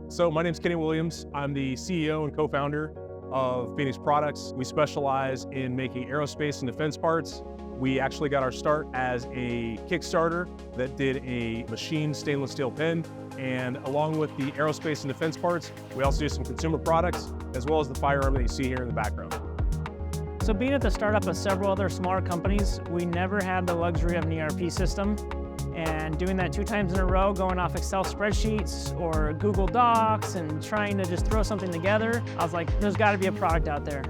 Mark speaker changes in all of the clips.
Speaker 1: So my name's Kenny Williams. I'm the CEO and co-founder of PHENX Products. We specialize in making aerospace and defense parts. We actually got our start as a Kickstarter that did a machined stainless steel pen. And along with the aerospace and defense parts, we also do some consumer products, as well as the firearm that you see here in the background.
Speaker 2: So being at the startup of several other smaller companies, we never had the luxury of an ERP system. And doing that 2 times in a row, going off Excel spreadsheets or Google Docs and trying to just throw something together, I was like, there's got to be a product out there.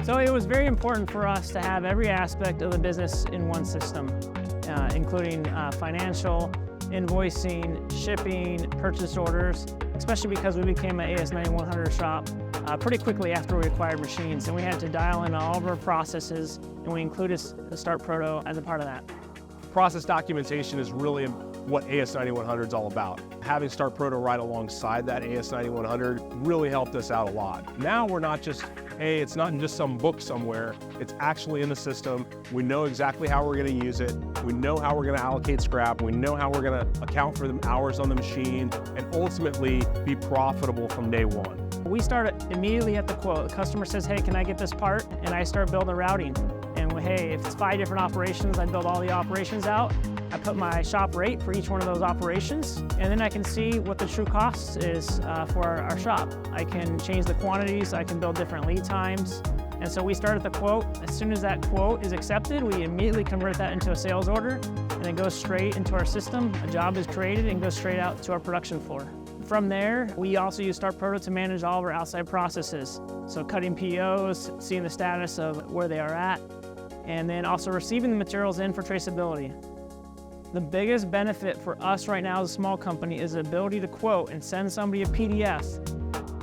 Speaker 2: So it was very important for us to have every aspect of the business in one system, including financial, invoicing, shipping, purchase orders, especially because we became an AS9100 shop pretty quickly after we acquired machines, and we had to dial in all of our processes, and we included the Start Proto as a part of that.
Speaker 1: Process documentation is really what AS9100 is all about. Having Start Proto right alongside that AS9100 really helped us out a lot. Now we're not just, hey, it's not in just some book somewhere, it's actually in the system. We know exactly how we're going to use it. We know how we're going to allocate scrap. We know how we're going to account for the hours on the machine and ultimately be profitable from day one.
Speaker 2: We start immediately at the quote. The customer says, hey, can I get this part? And I start building routing. And hey, if it's 5 different operations, I build all the operations out. I put my shop rate for each one of those operations, and then I can see what the true cost is for our shop. I can change the quantities, I can build different lead times. And so we start at the quote. As soon as that quote is accepted, we immediately convert that into a sales order, and it goes straight into our system. A job is created and goes straight out to our production floor. From there, we also use Start Proto to manage all of our outside processes. So cutting POs, seeing the status of where they are at, and then also receiving the materials in for traceability. The biggest benefit for us right now as a small company is the ability to quote and send somebody a PDF.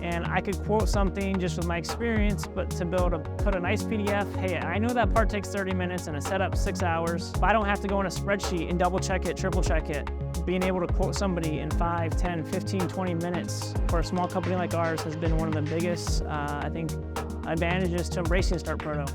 Speaker 2: And I could quote something just with my experience, but to be able to put a nice PDF, hey, I know that part takes 30 minutes and a setup 6 hours, but I don't have to go in a spreadsheet and double check it, triple check it. Being able to quote somebody in 5, 10, 15, 20 minutes for a small company like ours has been one of the biggest, I think, advantages to embracing Start Proto.